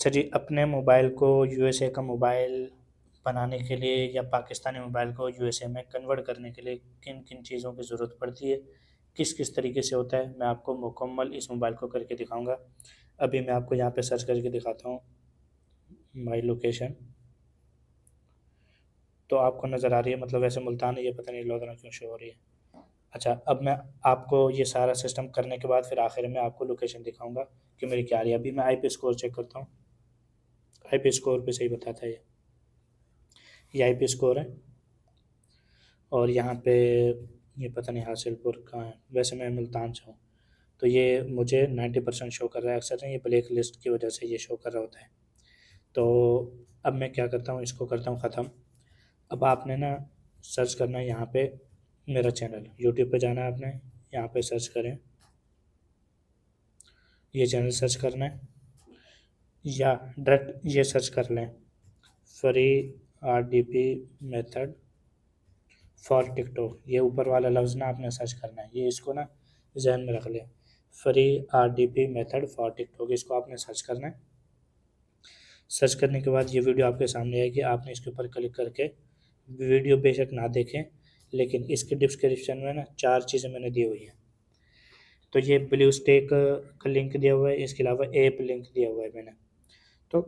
अच्छा जी, अपने मोबाइल को यूएसए का मोबाइल बनाने के लिए या पाकिस्तानी मोबाइल को यूएसए में कन्वर्ट करने के लिए किन-किन चीज़ों की ज़रूरत पड़ती है, किस-किस तरीके से होता है, मैं आपको मुकम्मल इस मोबाइल को करके दिखाऊँगा। अभी मैं आपको यहाँ पे सर्च करके दिखाता हूँ, माई लोकेशन। तो आपको नज़र आ रही है, मतलब वैसे मुल्तान है, ये पता नहीं लोधना क्यों शो हो रही है। अच्छा, अब मैं आपको ये सारा सिस्टम करने के बाद फिर आखिर में आपको लोकेशन दिखाऊँगा कि मेरी क्या आ रही है। अभी मैं आईपी स्कोर चेक करता हूँ, आईपी स्कोर पे सही बताता है ये आईपी स्कोर है। और यहाँ पे ये पता नहीं हासिलपुर कहाँ है, वैसे मैं मुल्तान से हूँ। तो ये मुझे 90% शो कर रहा है, अक्सर ना ये ब्लैक लिस्ट की वजह से ये शो कर रहा होता है। तो अब मैं क्या करता हूँ, इसको करता हूँ ख़त्म। अब आपने ना सर्च करना है यहाँ पे मेरा चैनल, यूट्यूब पे जाना है आपने, यहाँ पे सर्च करें, ये चैनल सर्च करना है, या डायरेक्ट ये सर्च कर लें, free RDP method for TikTok. ये ऊपर वाला लफ्ज़ ना आपने सर्च करना है, ये इसको ना जहन में रख लें, free RDP method for TikTok, इसको आपने सर्च करना है। सर्च करने के बाद ये वीडियो आपके सामने आएगी, आपने इसके ऊपर क्लिक करके वीडियो बेशक ना देखें, लेकिन इसके डिस्क्रिप्शन में ना 4 चीज़ें मैंने दी हुई हैं। तो ये ब्लू स्टेक का लिंक दिया हुआ है, इसके अलावा ऐप लिंक दिया हुआ है मैंने। तो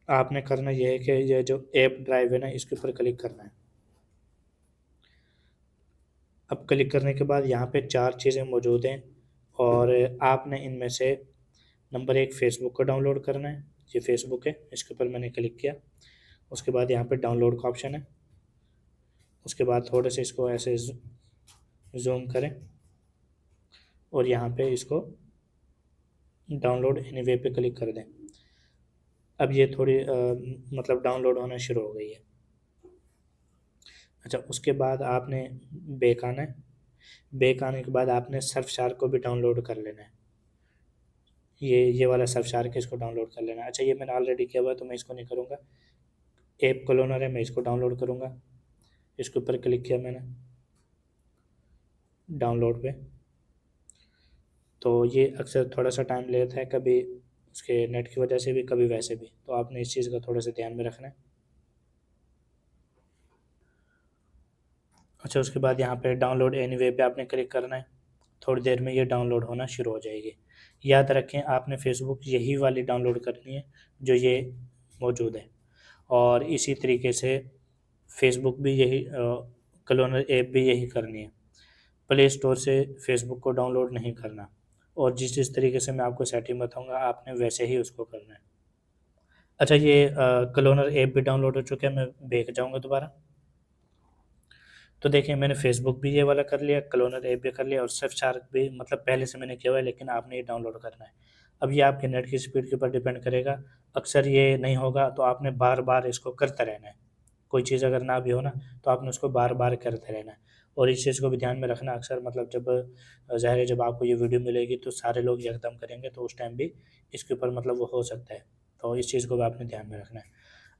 आपने करना ये है कि ये जो ऐप ड्राइव है ना, इसके ऊपर क्लिक करना है। अब क्लिक करने के बाद यहाँ पे 4 चीज़ें मौजूद हैं, और आपने इनमें से नंबर 1 फ़ेसबुक को डाउनलोड करना है। ये फ़ेसबुक है, इसके ऊपर मैंने क्लिक किया। उसके बाद यहाँ पे डाउनलोड का ऑप्शन है। उसके बाद थोड़े से इसको ऐसे ज़ूम करें और यहाँ पे इसको डाउनलोड एनीवे पे क्लिक कर दें। अब ये थोड़ी मतलब डाउनलोड होना शुरू हो गई है। अच्छा, उसके बाद आपने बैक आना है। बैक आने के बाद आपने सर्फशार्क को भी डाउनलोड कर लेना है। ये वाला सर्फशार्क है, इसको डाउनलोड कर लेना है। अच्छा, ये मैंने ऑलरेडी किया हुआ है तो मैं इसको नहीं करूँगा। ऐप क्लोनर है, मैं इसको डाउनलोड करूँगा। इसके ऊपर क्लिक किया मैंने डाउनलोड पे। तो ये अक्सर थोड़ा सा टाइम लेता है, कभी उसके नेट की वजह से भी, कभी वैसे भी, तो आपने इस चीज़ का थोड़ा सा ध्यान में रखना है। अच्छा, उसके बाद यहाँ पे डाउनलोड एनीवे पे आपने क्लिक करना है। थोड़ी देर में ये डाउनलोड होना शुरू हो जाएगी। याद रखें, आपने फ़ेसबुक यही वाली डाउनलोड करनी है जो ये मौजूद है, और इसी तरीके से फ़ेसबुक भी यही क्लोनर ऐप भी यही करनी है। प्ले स्टोर से फ़ेसबुक को डाउनलोड नहीं करना, और जिस तरीके से मैं आपको सेटिंग बताऊँगा आपने वैसे ही उसको करना है। अच्छा, ये क्लोनर ऐप भी डाउनलोड हो चुका है, मैं बैक जाऊँगा दोबारा। तो देखिए, मैंने फ़ेसबुक भी ये वाला कर लिया, क्लोनर ऐप भी कर लिया, और सर्फशार्क भी मतलब पहले से मैंने किया हुआ है, लेकिन आपने ये डाउनलोड करना है। अब ये आपके नेट की स्पीड के ऊपर डिपेंड करेगा। अक्सर ये नहीं होगा तो आपने बार-बार इसको करते रहना है। कोई चीज़ अगर ना भी हो ना, तो आपने उसको बार-बार करते रहना है। और इस चीज़ को भी ध्यान में रखना, अक्सर मतलब जब ज़ाहिर है जब आपको ये वीडियो मिलेगी तो सारे लोग यकदम करेंगे, तो उस टाइम भी इसके ऊपर मतलब वो हो सकता है। तो इस चीज़ को भी आपने ध्यान में रखना है।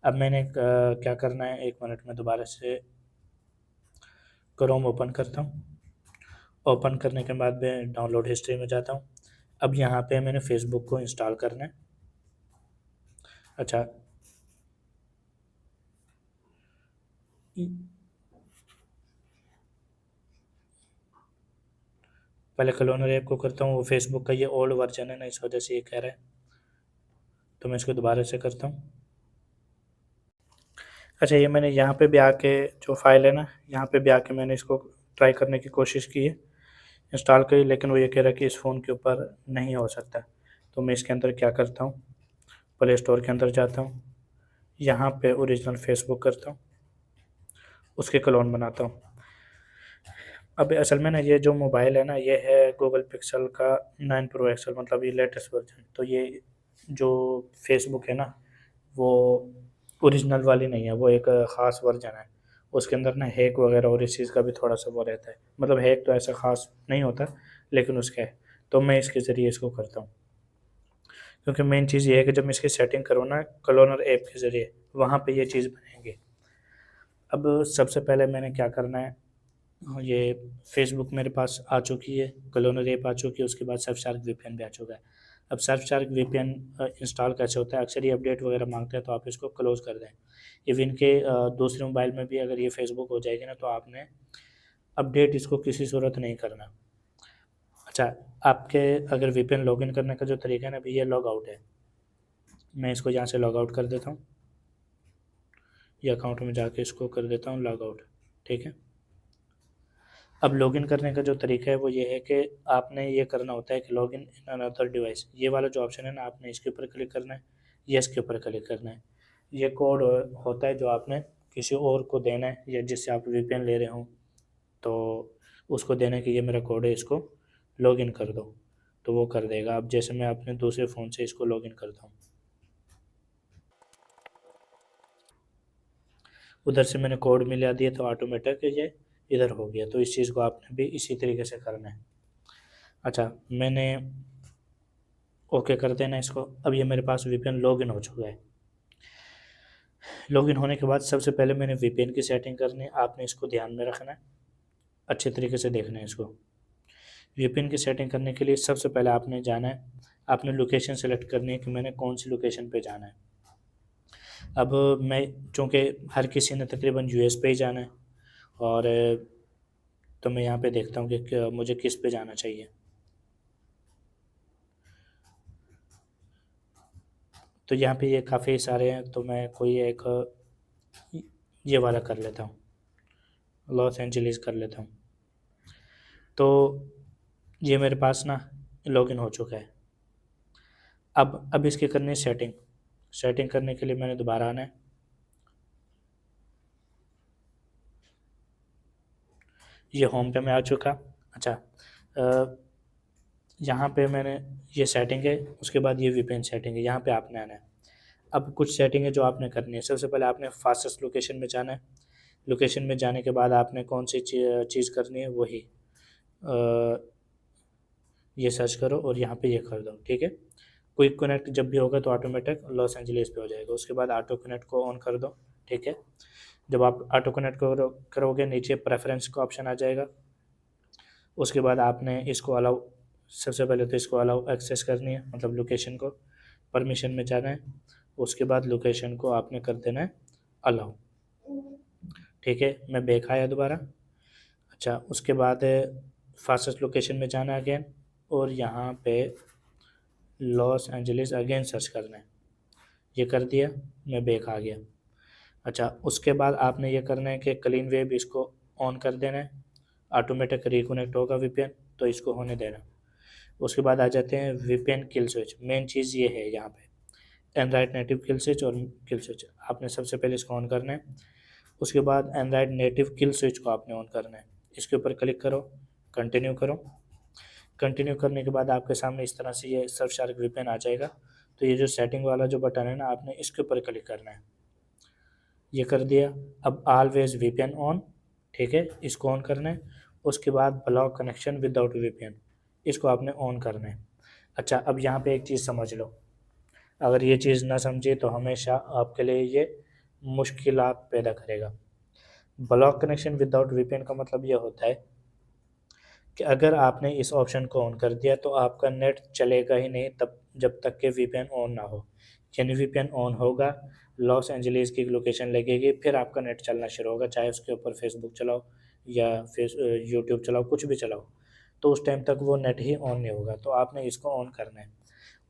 अब मैंने क्या करना है, 1 मिनट में दोबारा से क्रोम ओपन करता हूँ। ओपन करने के बाद मैं डाउनलोड हिस्ट्री में जाता हूँ। अब यहाँ पे मैंने फ़ेसबुक को इंस्टॉल करना है। अच्छा, पहले क्लोनर ऐप को करता हूँ, वो फ़ेसबुक का ये ओल्ड वर्जन है ना, इस वजह से ये कह रहा है, तो मैं इसको दोबारा से करता हूँ। अच्छा, ये मैंने यहाँ पे भी आके जो फ़ाइल है ना, यहाँ पे भी आके मैंने इसको ट्राई करने की कोशिश की है, इंस्टॉल करी, लेकिन वो ये कह रहा है कि इस फ़ोन के ऊपर नहीं हो सकता। तो मैं इसके अंदर क्या करता हूँ, प्ले स्टोर के अंदर जाता हूँ, यहाँ पे ओरिजिनल फ़ेसबुक करता हूँ, उसके क्लोन बनाता हूँ। अब असल में ना ये जो मोबाइल है ना, ये है गूगल पिक्सल का 9 प्रो एक्सल, मतलब ये लेटेस्ट वर्जन। तो ये जो फ़ेसबुक है ना, वो ओरिजिनल वाली नहीं है, वो एक ख़ास वर्जन है। उसके अंदर ना हैक वगैरह और इस चीज़ का भी थोड़ा सा वो रहता है, मतलब हैक तो ऐसा ख़ास नहीं होता, लेकिन उसका है। तो मैं इसके ज़रिए इसको करता हूँ, क्योंकि मेन चीज़ ये है कि जब मैं इसकी सेटिंग करूँ ना क्लोनर ऐप के ज़रिए, वहाँ पे ये चीज़ बनेगी। अब सबसे पहले मैंने क्या करना है, ये फ़ेसबुक मेरे पास आ चुकी है, क्लोनर ऐप आ चुकी है, उसके बाद सर्फशार्क वीपीएन भी आ चुका है। अब सर्फशार्क वीपीएन इंस्टॉल कैसे होता है, अक्सर ये अपडेट वगैरह मांगते हैं तो आप इसको क्लोज कर दें। इवन के दूसरे मोबाइल में भी अगर ये फेसबुक हो जाएगी ना तो आपने अपडेट इसको किसी सूरत नहीं करना। अच्छा, आपके अगर वीपीएन लॉगिन करने का जो तरीका है ना, अभी ये लॉग आउट है, मैं इसको यहाँ से लॉग आउट कर देता हूँ, ये अकाउंट में जाके इसको कर देता हूँ लॉग आउट। ठीक है, अब लॉगिन करने का जो तरीका है वो ये है कि आपने ये करना होता है कि लॉगिन इन अनदर डिवाइस, ये वाला जो ऑप्शन है ना, आपने इसके ऊपर क्लिक करना है, ये इसके ऊपर क्लिक करना है। ये कोड होता है जो आपने किसी और को देना है, या जिससे आप वीपीएन ले रहे हो तो उसको देना है कि ये मेरा कोड है, इसको लॉगिन कर दो, तो वो कर देगा। अब जैसे मैं अपने दूसरे फ़ोन से इसको लॉगिन करता हूँ, उधर से मैंने कोड मिला दिया तो ऑटोमेटिक ये इधर हो गया। तो इस चीज़ को आपने भी इसी तरीके से करना है। अच्छा, मैंने ओके कर देना इसको। अब ये मेरे पास वीपीएन लॉगिन हो चुका है। लॉगिन होने के बाद सबसे पहले मैंने वीपीएन की सेटिंग करनी है, आपने इसको ध्यान में रखना है, अच्छे तरीके से देखना है इसको। वीपीएन की सेटिंग करने के लिए सबसे पहले आपने जाना है, आपने लोकेशन सेलेक्ट करनी है कि मैंने कौन सी लोकेशन पे जाना है। अब मैं, चूँकि हर किसी ने तकरीबन यूएस पे ही जाना है, और तो मैं यहाँ पे देखता हूँ कि मुझे किस पे जाना चाहिए। तो यहाँ पे ये काफ़ी सारे हैं, तो मैं कोई एक ये वाला कर लेता हूँ, लॉस एंजलिस कर लेता हूँ। तो ये मेरे पास ना लॉगिन हो चुका है। अब इसकी करनी है सेटिंग। सेटिंग करने के लिए मैंने दोबारा आना है, ये होम पे मैं आ चुका। अच्छा, यहाँ पे मैंने ये सेटिंग है, उसके बाद ये वीपीएन सेटिंग है, यहाँ पे आपने आना है। अब कुछ सेटिंग है जो आपने करनी है। सबसे पहले आपने फास्टेस्ट लोकेशन में जाना है। लोकेशन में जाने के बाद आपने कौन सी चीज़ करनी है, वही ये सर्च करो और यहाँ पे ये कर दो। ठीक है, क्विक कनेक्ट जब भी होगा तो ऑटोमेटिक लॉस एंजलिस पे हो जाएगा। उसके बाद ऑटो कनेक्ट को ऑन कर दो। ठीक है, जब आप ऑटो कनेक्ट करोगे नीचे प्रेफरेंस का ऑप्शन आ जाएगा। उसके बाद आपने इसको अलाउ, सबसे पहले तो इसको अलाउ एक्सेस करनी है, मतलब लोकेशन को परमिशन में जाना है। उसके बाद लोकेशन को आपने कर देना है अलाउ। ठीक है, मैं बैक आया दोबारा। अच्छा, उसके बाद फास्टेस्ट लोकेशन में जाना है अगेन, और यहाँ पे लॉस एंजलिस अगेन सर्च करना है, ये कर दिया, मैं बैक आ गया। अच्छा, उसके बाद आपने ये करना है कि क्लीन वेब इसको ऑन कर देना है, ऑटोमेटिक रिकनेक्ट होगा वीपीएन, तो इसको होने देना। उसके बाद आ जाते हैं वीपीएन किल स्विच। मेन चीज़ ये है यहाँ पे एंड्रॉयड नेटिव किल स्विच और किल स्विच, आपने सबसे पहले इसको ऑन करना है। उसके बाद एंड्रॉयड नेटिव किल स्विच को आपने ऑन करना है, इसके ऊपर क्लिक करो, कंटिन्यू करो। कंटिन्यू करने के बाद आपके सामने इस तरह से ये सर्फशार्क वीपीएन आ जाएगा। तो ये जो सेटिंग वाला जो बटन है ना, आपने इसके ऊपर क्लिक करना है, ये कर दिया। अब ऑलवेज वीपीएन ऑन, ठीक है, इसको ऑन करना है। उसके बाद ब्लॉक कनेक्शन विदाउट वीपीएन, इसको आपने ऑन करना है। अच्छा, अब यहाँ पे एक चीज़ समझ लो, अगर ये चीज़ ना समझे तो हमेशा आपके लिए ये मुश्किलात पैदा करेगा। ब्लॉक कनेक्शन विदाउट वीपीएन का मतलब ये होता है कि अगर आपने इस ऑप्शन को ऑन कर दिया तो आपका नेट चलेगा ही नहीं तब जब तक कि वीपीएन ऑन ना हो। यानी वीपीएन ऑन होगा, लॉस एंजलिस की लोकेशन लगेगी, फिर आपका नेट चलना शुरू होगा, चाहे उसके ऊपर फेसबुक चलाओ या यूट्यूब चलाओ, कुछ भी चलाओ, तो उस टाइम तक वो नेट ही ऑन नहीं होगा। तो आपने इसको ऑन करना है।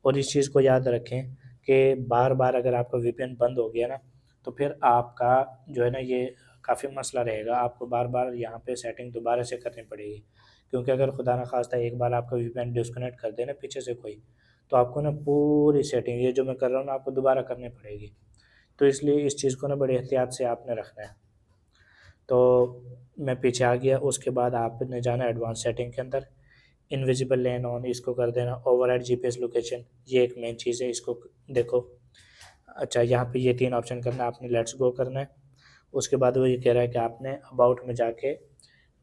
और इस चीज़ को याद रखें कि बार बार अगर आपका वीपीएन बंद हो गया ना, तो फिर आपका जो है ना ये काफ़ी मसला रहेगा, आपको बार बार यहाँ पे सेटिंग दोबारा से करनी पड़ेगी। क्योंकि अगर खुदा न खास्ता एक बार आपका वीपीएन डिस्कनेक्ट कर दे ना पीछे से कोई, तो आपको ना पूरी सेटिंग ये जो मैं कर रहा हूँ ना आपको दोबारा करनी पड़ेगी। तो इसलिए इस चीज़ को ना बड़ी एहतियात से आपने रखना है। तो मैं पीछे आ गया। उसके बाद आपने जाना एडवांस सेटिंग के अंदर, इनविजिबल लेन ऑन इसको कर देना, ओवरराइड जीपीएस लोकेशन, ये एक मेन चीज़ है, इसको देखो। अच्छा, यहाँ पे ये 3 ऑप्शन करना है, आपने लेट्स गो करना है। उसके बाद वो ये कह रहा है कि आपने अबाउट में जाके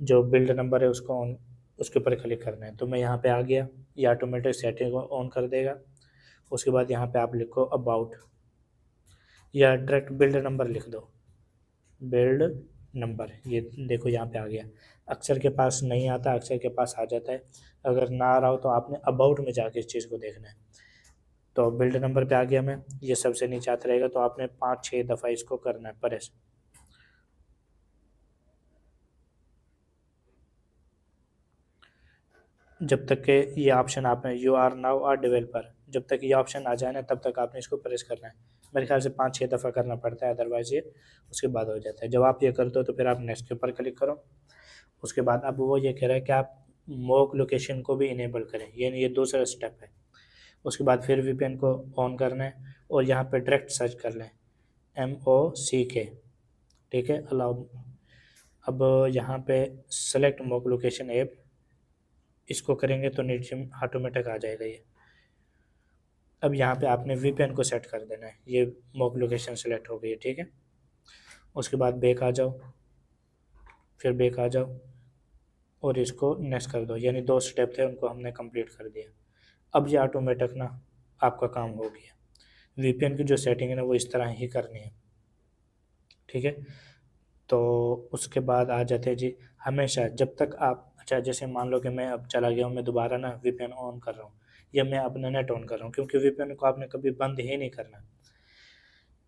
जो बिल्ड नंबर है उसको ऑन, उसके ऊपर क्लिक करना है। तो मैं यहाँ पे आ गया, ये ऑटोमेटिक सेटिंग को ऑन कर देगा। उसके बाद यहाँ पे आप लिखो अबाउट, या डायरेक्ट बिल्ड नंबर लिख दो, बिल्ड नंबर, ये देखो यहाँ पे आ गया। अक्सर के पास नहीं आता, अक्सर के पास आ जाता है। अगर ना आ रहा हो तो आपने अबाउट में जाके इस चीज़ को देखना है। तो बिल्ड नंबर पे आ गया मैं, ये सबसे नीचे आता रहेगा, तो आपने 5-6 दफ़ा इसको करना है प्रेस। जब तक के ये ऑप्शन आपने you are now are developer, जब तक ये ऑप्शन आ जाए ना तब तक आपने इसको प्रेस करना है। मेरे ख्याल से 5-6 दफ़ा करना पड़ता है, अदरवाइज़ ये उसके बाद हो जाता है। जब आप ये करते हो तो फिर आप नेक्स्ट के ऊपर क्लिक करो। उसके बाद अब वो ये कह रहा है कि आप मॉक लोकेशन को भी इनेबल करें, ये दूसरा स्टेप है। उसके बाद फिर वीपीएन को ऑन करना है और यहाँ पे डायरेक्ट सर्च कर लें MOCK, ठीक है, अलाउ। अब यहाँ पे सेलेक्ट मॉक लोकेशन ऐप, इसको करेंगे तो नीचे ऑटोमेटिक आ जाएगा ये। अब यहाँ पे आपने वीपीएन को सेट कर देना है, ये मॉक लोकेशन सेलेक्ट हो गई है, ठीक है। उसके बाद बैक आ जाओ, फिर बैक आ जाओ और इसको नेक्स्ट कर दो, यानी 2 स्टेप थे उनको हमने कंप्लीट कर दिया। अब ये ऑटोमेटिक ना आपका काम हो गया। वीपीएन की जो सेटिंग है ना वो इस तरह ही करनी है, ठीक है। तो उसके बाद आ जाते हैं जी, हमेशा जब तक आप, अच्छा जैसे मान लो कि मैं अब चला गया हूँ, मैं दोबारा ना वीपीएन ऑन कर रहा हूँ या मैं अपना नेट ऑन कर रहा हूँ, क्योंकि वीपीएन को आपने कभी बंद ही नहीं करना।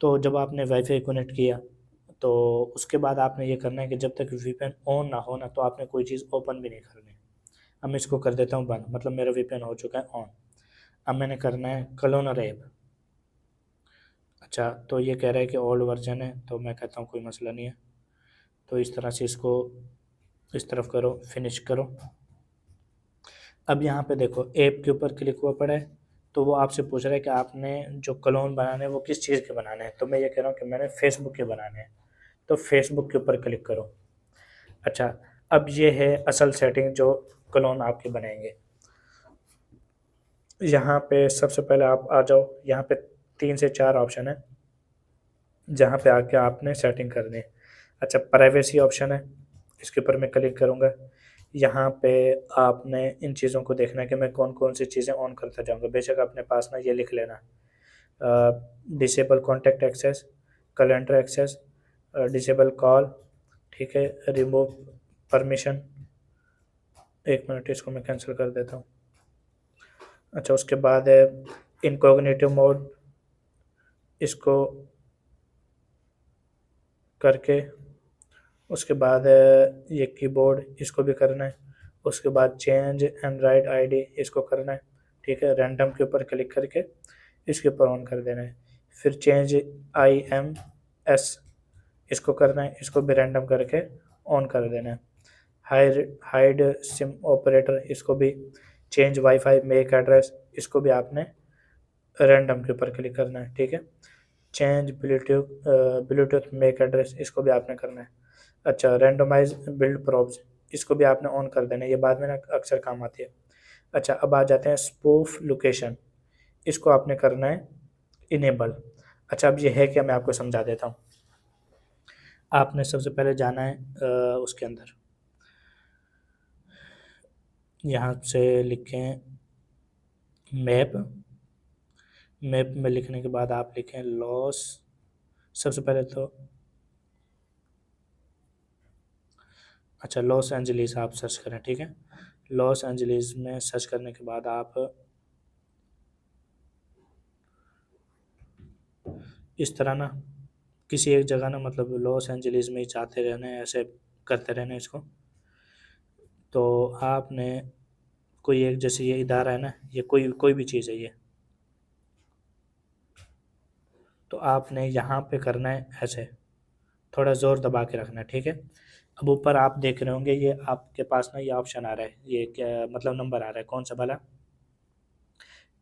तो जब आपने वाईफाई कनेक्ट किया तो उसके बाद आपने ये करना है कि जब तक वीपीएन ऑन ना हो ना तो आपने कोई चीज़ ओपन भी नहीं करनी। अब मैं इसको कर देता हूँ बंद, मतलब मेरा वीपीएन हो चुका है ऑन। अब मैंने करना है क्लोनर ऐप। अच्छा, तो ये कह रहा है कि ओल्ड वर्जन है, तो मैं कहता हूँ कोई मसला नहीं है। तो इस तरह से इसको इस तरफ करो, फिनिश करो। अब यहाँ पे देखो ऐप के ऊपर क्लिक हुआ पड़ा है, तो वो आपसे पूछ रहा है कि आपने जो क्लोन बनाने हैं वो किस चीज़ के बनाने हैं। तो मैं ये कह रहा हूँ कि मैंने फेसबुक के बनाने हैं, तो फेसबुक के ऊपर क्लिक करो। अच्छा, अब ये है असल सेटिंग जो क्लोन आपके बनेंगे। यहाँ पे सबसे पहले आप आ जाओ, यहाँ पे 3 से 4 ऑप्शन है जहाँ पे आके आपने सेटिंग करनी है। अच्छा, प्राइवेसी ऑप्शन है, इसके ऊपर मैं क्लिक करूँगा। यहाँ पे आपने इन चीज़ों को देखना है कि मैं कौन कौन सी चीज़ें ऑन करता जाऊँगा। बेशक अपने पास ना ये लिख लेना, disable contact access, calendar access, disable call, ठीक है, रिमूव परमिशन। 1 मिनट, इसको मैं कैंसिल कर देता हूँ। अच्छा, उसके बाद है इनकॉग्निटिव मोड, इसको करके उसके बाद ये कीबोर्ड, इसको भी करना है। उसके बाद चेंज एंड्रॉयड आईडी, इसको करना है, ठीक है। रैंडम के ऊपर क्लिक करके इसके ऊपर ऑन कर देना है। फिर चेंज IMS, इसको करना है, इसको भी रैंडम करके ऑन कर देना है। हाइड सिम ऑपरेटर, इसको भी। चेंज वाईफाई मेक एड्रेस, इसको भी आपने रैंडम के ऊपर क्लिक करना है, ठीक है। चेंज ब्लूटूथ मेक एड्रेस, इसको भी आपने करना है। अच्छा, रैंडमाइज बिल्ड प्रॉप्स, इसको भी आपने ऑन कर देना है, ये बाद में ना अक्सर काम आती है। अच्छा, अब आ जाते हैं स्पूफ लोकेशन, इसको आपने करना है इनेबल। अच्छा, अब ये है क्या, मैं आपको समझा देता हूँ। आपने सबसे पहले जाना है उसके अंदर, यहाँ से लिखें मैप। मैप में लिखने के बाद आप लिखें लॉस। सबसे पहले तो अच्छा, लॉस एंजलिस आप सर्च करें, ठीक है। लॉस एंजलिस में सर्च करने के बाद आप इस तरह ना किसी एक जगह ना, मतलब लॉस एंजलिस में ही जाते रहना है, ऐसे करते रहना है इसको। तो आपने कोई एक, जैसे ये इदारा है ना, ये कोई कोई भी चीज़ है ये, तो आपने यहाँ पे करना है ऐसे, थोड़ा ज़ोर दबा के रखना है, ठीक है। अब ऊपर आप देख रहे होंगे ये आपके पास ना ये ऑप्शन आ रहा है, ये क्या मतलब नंबर आ रहा है, कौन सा वाला,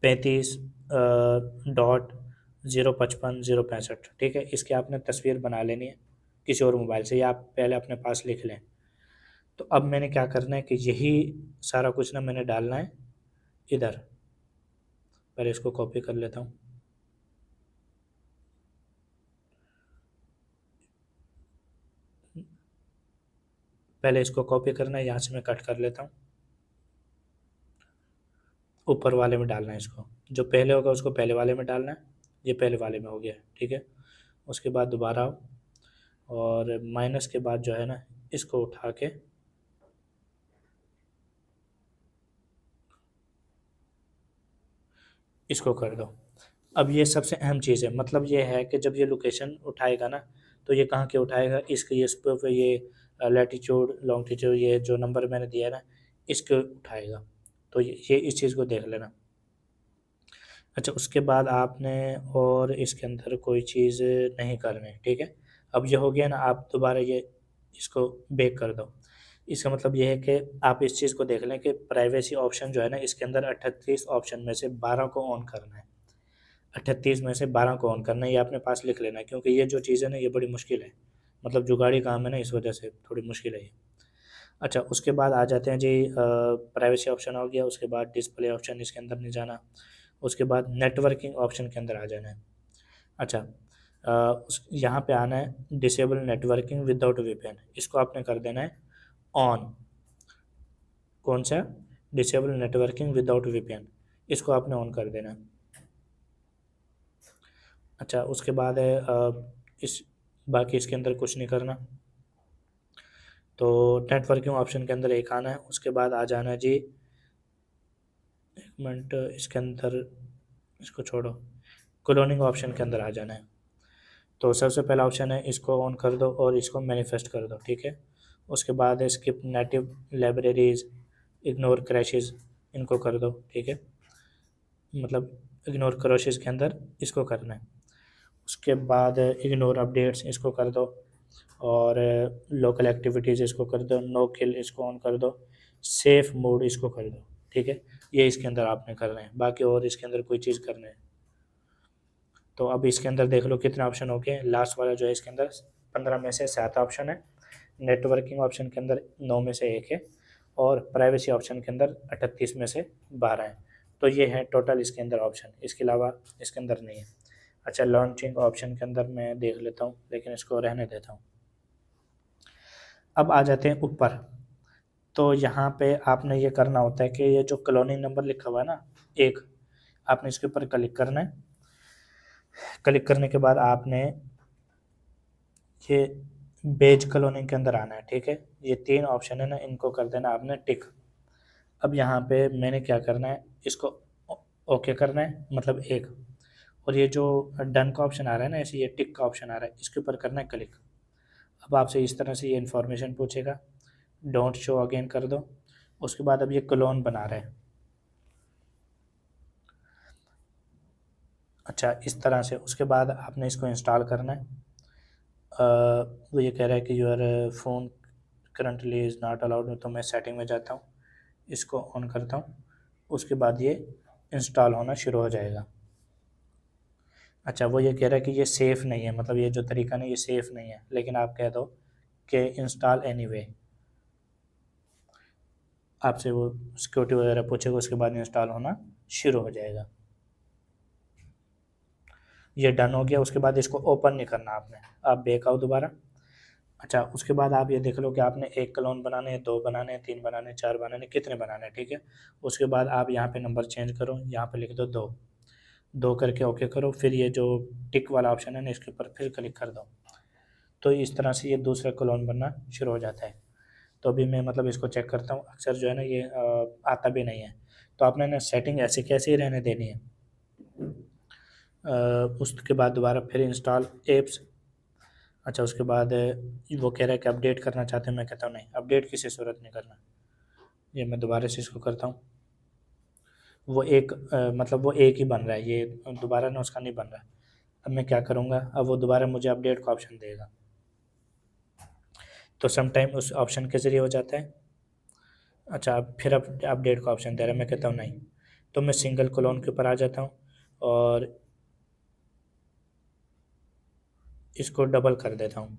35.055.065, ठीक है। इसकी आपने तस्वीर बना लेनी है किसी और मोबाइल से, या आप पहले अपने पास लिख लें। तो अब मैंने क्या करना है कि यही सारा कुछ ना मैंने डालना है इधर। पहले इसको कॉपी कर लेता हूँ। पहले इसको कॉपी करना है, यहाँ से मैं कट कर लेता हूँ। ऊपर वाले में डालना है इसको, जो पहले होगा उसको पहले वाले में डालना है, ये पहले वाले में हो गया, ठीक है। उसके बाद दोबारा आओ और माइनस के बाद जो है ना इसको उठा के इसको कर दो। अब ये सबसे अहम चीज़ है, मतलब ये है कि जब ये लोकेशन उठाएगा ना, तो ये कहाँ के उठाएगा, इसके ये पे ये लैटीट्यूड लॉन्गिट्यूड ये जो नंबर मैंने दिया है ना, इसके उठाएगा। तो ये इस चीज़ को देख लेना। अच्छा, उसके बाद आपने और इसके अंदर कोई चीज़ नहीं करनी, ठीक है। अब ये हो गया ना, आप दोबारा ये इसको बैक कर दो। इसका मतलब ये है कि आप इस चीज़ को देख लें कि प्राइवेसी ऑप्शन जो है ना, इसके अंदर 38 ऑप्शन में से 12 को ऑन करना है। 38 में से 12 को ऑन करना है, ये अपने पास लिख लेना है, क्योंकि ये जो चीज़ है ना, ये बड़ी मुश्किल है। मतलब जुगाड़ी काम है ना, इस वजह से थोड़ी मुश्किल है ये। अच्छा, उसके बाद आ जाते हैं जी, प्राइवेसी ऑप्शन हो गया, उसके बाद डिस्प्ले ऑप्शन, इसके अंदर नहीं जाना। उसके बाद नेटवर्किंग ऑप्शन के अंदर आ जाना है। अच्छा, उस यहाँ पे आना है डिसेबल नेटवर्किंग विदाउट वीपीएन, इसको आपने कर देना है ऑन। कौन सा? डिसेबल नेटवर्किंग विदाउट वीपीएन, इसको आपने ऑन कर देना है। अच्छा, उसके बाद है इस बाकी इसके अंदर कुछ नहीं करना। तो नेटवर्किंग ऑप्शन के अंदर एक आना है, उसके बाद आ जाना है जी, एक मिनट, इसके अंदर इसको छोड़ो, क्लोनिंग ऑप्शन के अंदर आ जाना है। तो सबसे पहला ऑप्शन है, इसको ऑन कर दो और इसको मैनिफेस्ट कर दो, ठीक है। उसके बाद है skip native libraries, ignore crashes, इनको कर दो, ठीक है। मतलब इग्नोर क्रैशेस के अंदर इसको करना है। उसके बाद इग्नोर अपडेट्स, इसको कर दो। और लोकल एक्टिविटीज़ इसको कर दो, नो किल इसको ऑन कर दो, सेफ मोड इसको कर दो, ठीक है। ये इसके अंदर आपने करना है, बाकी और इसके अंदर कोई चीज़ करना है। तो अब इसके अंदर देख लो कितने ऑप्शन हो गए। लास्ट वाला जो है इसके अंदर 15 में से 7 ऑप्शन है, नेटवर्किंग ऑप्शन के अंदर 9 में से 1 है, और प्राइवेसी ऑप्शन के अंदर 38 में से 12 है। तो ये है टोटल इसके अंदर ऑप्शन, इसके अलावा इसके अंदर नहीं है। अच्छा, लॉन्चिंग ऑप्शन के अंदर मैं देख लेता हूँ, लेकिन इसको रहने देता हूँ। अब आ जाते हैं ऊपर। तो यहाँ पे आपने ये करना होता है कि ये जो कॉलोनी नंबर लिखा हुआ है ना, एक, आपने इसके ऊपर क्लिक करना है। क्लिक करने के बाद आपने ये बेज कॉलोनी के अंदर आना है, ठीक है। ये 3 ऑप्शन है ना, इनको कर देना आपने टिक। अब यहाँ पे मैंने क्या करना है, इसको ओके करना है, मतलब एक। और ये जो डन का ऑप्शन आ रहा है ना, ऐसे ये टिक का ऑप्शन आ रहा है, इसके ऊपर करना है क्लिक। अब आपसे इस तरह से ये इन्फॉर्मेशन पूछेगा, डोंट शो अगेन कर दो। उसके बाद अब ये क्लोन बना रहा है। अच्छा, इस तरह से उसके बाद आपने इसको इंस्टॉल करना है। वो ये कह रहा है कि your phone currently is not allowed, तो मैं सेटिंग में जाता हूँ, इसको ऑन करता हूँ। उसके बाद ये इंस्टॉल होना शुरू हो जाएगा। अच्छा, वो ये कह रहा है कि ये सेफ़ नहीं है, मतलब ये जो तरीका नहीं, ये सेफ़ नहीं है, लेकिन आप कह दो कि इंस्टॉल एनीवे। आपसे वो सिक्योरिटी वगैरह पूछेगा, उसके बाद इंस्टॉल होना शुरू हो जाएगा। ये डन हो गया। उसके बाद इसको ओपन नहीं करना आपने, आप बैक आओ दोबारा। अच्छा, उसके बाद आप ये देख लो कि आपने 1 क्लोन बनाने हैं, 2 बनाने हैं, 3 बनाने हैं, 4 बनाने हैं, कितने बनाने हैं, ठीक है। उसके बाद आप यहाँ पे नंबर चेंज करो, यहाँ पे लिख दो 2, 2 करके ओके करो। फिर ये जो टिक वाला ऑप्शन है ना, इसके ऊपर फिर क्लिक कर दो। तो इस तरह से ये दूसरा क्लोन बनना शुरू हो जाता है। तो अभी मैं मतलब इसको चेक करता हूँ, अक्सर जो है ना ये आता भी नहीं है। तो आपने ना सेटिंग ऐसे कैसे ही रहने देनी है। उसके बाद दोबारा फिर इंस्टॉल एप्स। अच्छा, उसके बाद वो कह रहा है कि अपडेट करना चाहते हैं, मैं कहता हूँ नहीं, अपडेट किसी सूरत नहीं करना। ये मैं दोबारा से इसको करता हूँ। वो एक मतलब वो एक ही बन रहा है, ये दोबारा ना उसका नहीं बन रहा है। अब मैं क्या करूँगा, अब वो दोबारा मुझे अपडेट का ऑप्शन देगा। तो सम टाइम उस ऑप्शन के ज़रिए हो जाता है। अच्छा, अब फिर अपडेट का ऑप्शन दे रहा है, मैं कहता हूँ नहीं। तो मैं सिंगल क्लोन के ऊपर आ जाता हूँ और इसको डबल कर देता हूँ,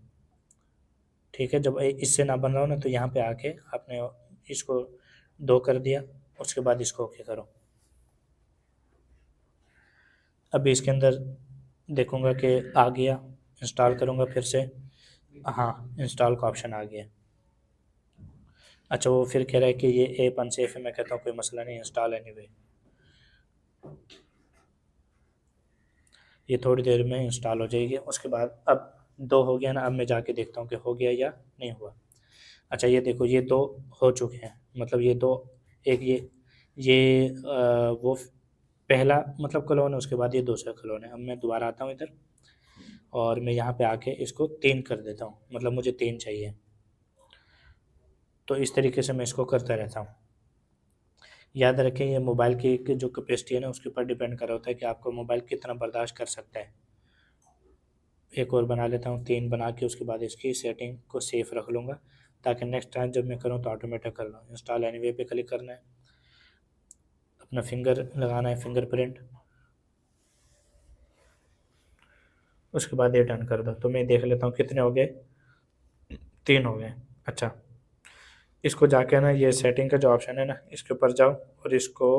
ठीक है। जब इससे ना बन रहा हो ना, तो यहाँ पे आके आपने इसको 2 कर दिया, उसके बाद इसको ओके करो। अभी इसके अंदर देखूँगा कि आ गया, इंस्टॉल करूँगा फिर से, हाँ, इंस्टॉल का ऑप्शन आ गया। अच्छा, वो फिर कह रहा है कि ये ऐप अनसेफ है, मैं कहता हूँ कोई मसला नहीं, इंस्टॉल एनीवे। ये थोड़ी देर में इंस्टॉल हो जाएगी। उसके बाद अब 2 हो गया ना, अब मैं जाके देखता हूँ कि हो गया या नहीं हुआ। अच्छा, ये देखो, ये 2 हो चुके हैं, मतलब ये 2, एक ये वो पहला मतलब क्लोन है, उसके बाद ये दूसरा क्लोन है। अब मैं दोबारा आता हूँ इधर और मैं यहाँ पे आके इसको 3 कर देता हूँ, मतलब मुझे 3 चाहिए। तो इस तरीके से मैं इसको करता रहता हूँ। याद रखें ये मोबाइल की जो कैपेसिटी है ना उसके ऊपर डिपेंड कर रहा होता है कि आपका मोबाइल कितना बर्दाश्त कर सकता है। एक और बना लेता हूँ, 3 बना के उसके बाद इसकी सेटिंग को सेफ रख लूँगा ताकि नेक्स्ट टाइम जब मैं करूँ तो ऑटोमेटिक कर लूँ। इंस्टॉल एनीवे पे क्लिक करना है, अपना फिंगर लगाना है, फिंगरप्रिंट, उसके बाद ये डन कर दो। तो मैं देख लेता हूँ कितने हो गए, 3 हो गए। अच्छा, इसको जाके ना ये सेटिंग का जो ऑप्शन है ना इसके ऊपर जाओ और इसको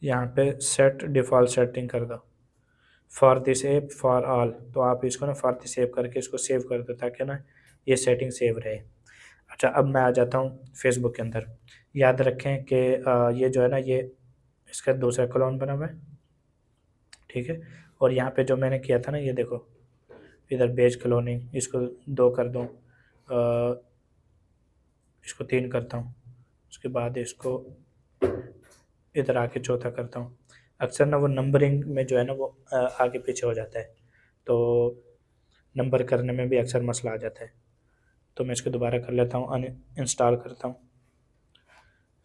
यहाँ पे सेट डिफ़ॉल्ट सेटिंग कर दो, for this app for all. तो आप इसको ना फॉर दिस ऐप करके इसको सेव कर दो ताकि ना ये सेटिंग सेव रहे। अच्छा, अब मैं आ जाता हूँ फेसबुक के अंदर। याद रखें कि ये जो है ना ये इसका दूसरा क्लोन बना हुआ है, ठीक है। और यहाँ पे जो मैंने किया था ना ये देखो इधर बेज क्लोनिंग, इसको 2 कर दूँ, इसको 3 करता हूँ, उसके बाद इसको इधर आके चौथा करता हूँ। अक्सर ना वो नंबरिंग में जो है ना वो आगे पीछे हो जाता है, तो नंबर करने में भी अक्सर मसला आ जाता है। तो मैं इसको दोबारा कर लेता हूँ, अन इंस्टॉल करता हूँ।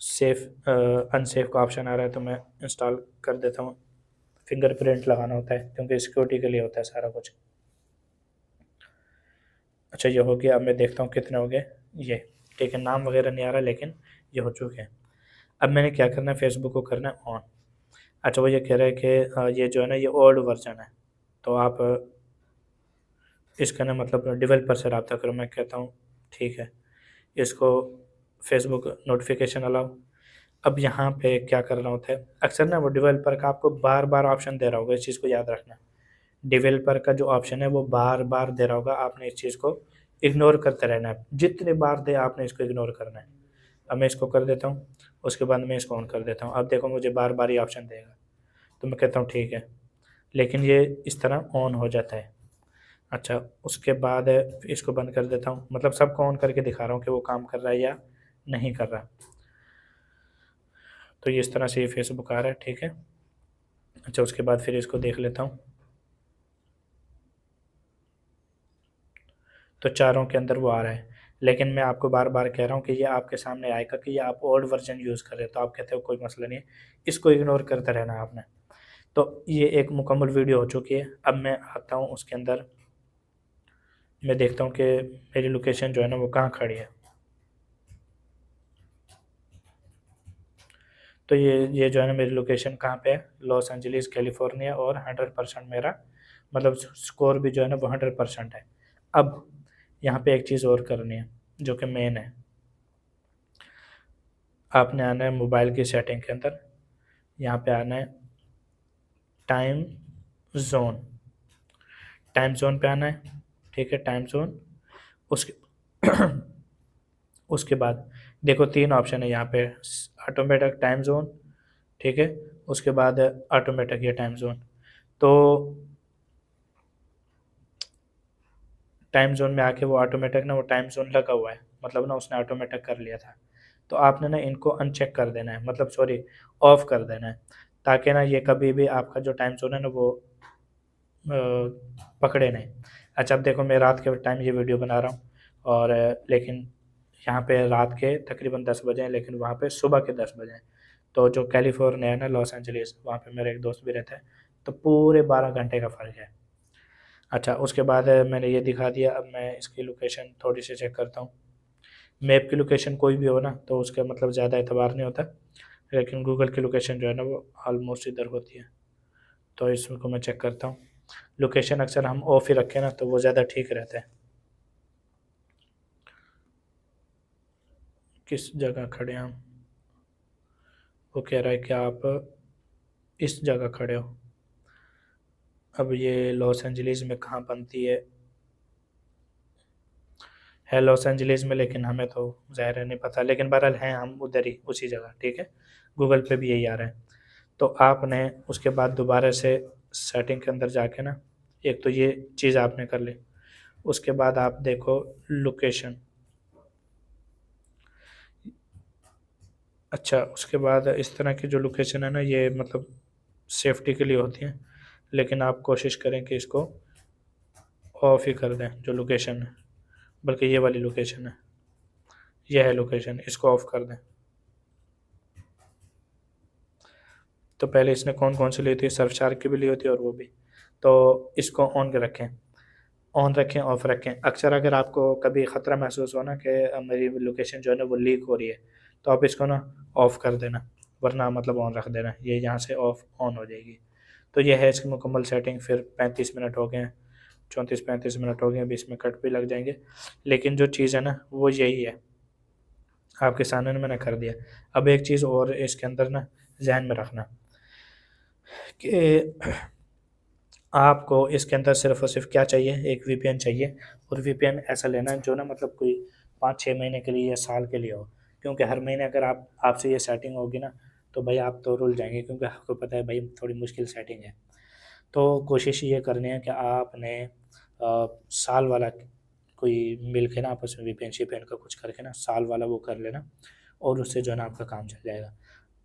सेफ अनसेफ का ऑप्शन आ रहा है तो मैं इंस्टॉल कर देता हूँ। फिंगरप्रिंट लगाना होता है क्योंकि सिक्योरिटी के लिए होता है सारा कुछ। अच्छा, ये हो गया। अब मैं देखता हूँ कितने हो गए ये, ठीक है। नाम वगैरह नहीं आ रहा लेकिन ये हो चुके हैं। अब मैंने क्या करना है, फेसबुक को करना है ऑन। अच्छा, वो ये कह रहा है कि ये जो है ना ये ओल्ड वर्जन है, तो आप इसका ना मतलब डेवलपर से रब्ता करो। मैं कहता हूँ ठीक है, इसको फेसबुक नोटिफिकेशन अलाउ। अब यहाँ पे क्या करना होता है, अक्सर ना वो डेवलपर का आपको बार बार ऑप्शन दे रहा होगा, इस चीज़ को याद रखना। डेवलपर का जो ऑप्शन है वो बार बार दे रहा होगा, आपने इस चीज़ को इग्नोर करते रहना है। जितनी बार दे आपने इसको इग्नोर करना है। अब मैं इसको कर देता हूँ, उसके बाद मैं इसको ऑन कर देता हूँ। अब देखो मुझे बार बार ये ऑप्शन देगा, तो मैं कहता हूँ ठीक है, लेकिन ये इस तरह ऑन हो जाता है। अच्छा, उसके बाद इसको बंद कर देता हूँ, मतलब सबको ऑन करके दिखा रहा हूँ कि वो काम कर रहा है या नहीं कर रहा। तो ये इस तरह से ये फेसबुक आ रहा है, ठीक है। अच्छा, उसके बाद फिर इसको देख लेता हूँ, तो चारों के अंदर वो आ रहा है। लेकिन मैं आपको बार बार कह रहा हूँ कि ये आपके सामने आएगा कि ये आप ओल्ड वर्जन यूज़ कर रहे हो, तो आप कहते हो कोई मसला नहीं है, इसको इग्नोर करते रहना आपने। तो ये एक मुकम्मल वीडियो हो चुकी है। अब मैं आता हूँ उसके अंदर, मैं देखता हूँ कि मेरी लोकेशन जो है ना वो कहाँ खड़ी है। तो ये जो है ना मेरी लोकेशन कहाँ पे है, लॉस एंजलिस कैलिफोर्निया, और 100% मेरा मतलब स्कोर भी जो है ना वो 100% है। अब यहाँ पे एक चीज़ और करनी है जो कि मेन है, आपने आना है मोबाइल की सेटिंग के अंदर, यहाँ पे आना है टाइम जोन, टाइम जोन पे आना है, ठीक है। टाइम जोन, उसके उसके बाद देखो 3 ऑप्शन है यहाँ पे, ऑटोमेटिक टाइम जोन, ठीक है। उसके बाद ऑटोमेटिक ये टाइम जोन। तो टाइम जोन में आके वो ऑटोमेटिक ना वो टाइम जोन लगा हुआ है, मतलब ना उसने ऑटोमेटिक कर लिया था। तो आपने ना इनको अनचेक कर देना है, मतलब सॉरी ऑफ कर देना है, ताकि ना ये कभी भी आपका जो टाइम जोन है ना वो पकड़े नहीं। अच्छा, अब देखो मैं रात के टाइम ये वीडियो बना रहा हूँ और लेकिन यहाँ पे रात के तकरीबन 10 बजे हैं, लेकिन वहाँ पे सुबह के 10 बजे हैं। तो जो कैलिफोर्निया है ना, लॉस एंजलिस, वहाँ पे मेरा एक दोस्त भी रहता है, तो पूरे 12 घंटे का फ़र्क है। अच्छा, उसके बाद मैंने ये दिखा दिया। अब मैं इसकी लोकेशन थोड़ी सी चेक करता हूँ। मैप की लोकेशन कोई भी हो ना तो उसका मतलब ज़्यादा एतबार नहीं होता, लेकिन गूगल की लोकेशन जो है ना वो ऑलमोस्ट इधर होती है। तो इसको मैं चेक करता हूँ। लोकेशन अक्सर हम ऑफ ही रखें ना तो वो ज़्यादा ठीक रहता है। किस जगह खड़े हैं हम, वो कह रहा है कि आप इस जगह खड़े हो। अब ये लॉस एंजलिस में कहाँ बनती है लॉस एंजलिस में, लेकिन हमें तो ज़ाहिर है नहीं पता, लेकिन बहरहाल हैं हम उधर ही उसी जगह, ठीक है। गूगल पे भी यही आ रहा है। तो आपने उसके बाद दोबारा से सेटिंग के अंदर जाके ना, एक तो ये चीज़ आपने कर ली, उसके बाद आप देखो लोकेशन, अच्छा, उसके बाद इस तरह की जो लोकेशन है ना, ये मतलब सेफ्टी के लिए होती हैं, लेकिन आप कोशिश करें कि इसको ऑफ ही कर दें। जो लोकेशन है, बल्कि ये वाली लोकेशन है, यह है लोकेशन, इसको ऑफ कर दें। तो पहले इसने कौन कौन सी ली थी, सर्फशार्क की भी ली होती है और वो भी। तो इसको ऑन कर रखें, ऑन रखें, ऑफ रखें। अक्सर अगर आपको कभी ख़तरा महसूस हो ना कि मेरी लोकेशन जो है ना वो लीक हो रही है, तो आप इसको ना ऑफ़ कर देना, वरना मतलब ऑन रख देना, ये यहाँ से ऑफ ऑन हो जाएगी। तो ये है इसकी मुकम्मल सेटिंग। फिर 35 मिनट हो गए हैं, 34-35 मिनट हो गए, अभी इसमें कट भी लग जाएंगे, लेकिन जो चीज़ है ना वो यही है, आपके सामने मैंने कर दिया। अब एक चीज़ और इसके अंदर ना जहन में रखना कि आपको इसके अंदर सिर्फ़ और सिर्फ क्या चाहिए, एक वीपीएन चाहिए। और वीपीएन ऐसा लेना है जो ना मतलब कोई 5-6 महीने के लिए या साल के लिए हो, क्योंकि हर महीने अगर आपसे ये सेटिंग होगी ना, तो भाई आप तो रुल जाएंगे, क्योंकि आपको पता है भाई थोड़ी मुश्किल सेटिंग है। तो कोशिश ये करनी है कि आपने साल वाला कोई मिल के ना आपस में वीपीएन शीपीएन का कुछ करके ना साल वाला वो कर लेना, और उससे जो है ना आपका काम चल जाएगा।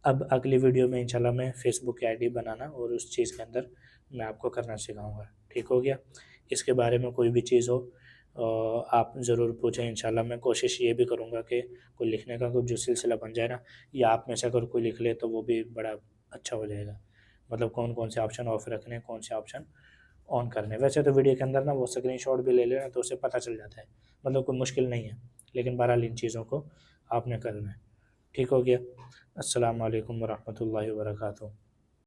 अब अगली वीडियो में इंशाल्लाह मैं फ़ेसबुक की आईडी बनाना और उस चीज़ के अंदर मैं आपको करना सिखाऊंगा। ठीक हो गया? इसके बारे में कोई भी चीज़ हो आप ज़रूर पूछें। इंशाल्लाह मैं कोशिश ये भी करूँगा कि कोई लिखने का कुछ जो सिलसिला बन जाए ना, या आप में से अगर कोई लिख ले तो वो भी बड़ा अच्छा हो जाएगा। मतलब कौन-कौन से ऑप्शन ऑफ रखने हैं, कौन से ऑप्शन ऑन करने हैं। वैसे तो वीडियो के अंदर ना वो स्क्रीनशॉट भी ले लेना, तो उससे पता चल जाता है, मतलब कोई मुश्किल नहीं है। लेकिन बहरहाल इन चीज़ों को आपने करना है। ठीक हो गया? अस्सलाम वालेकुम वरहमतुल्लाहि वबरकातुहू।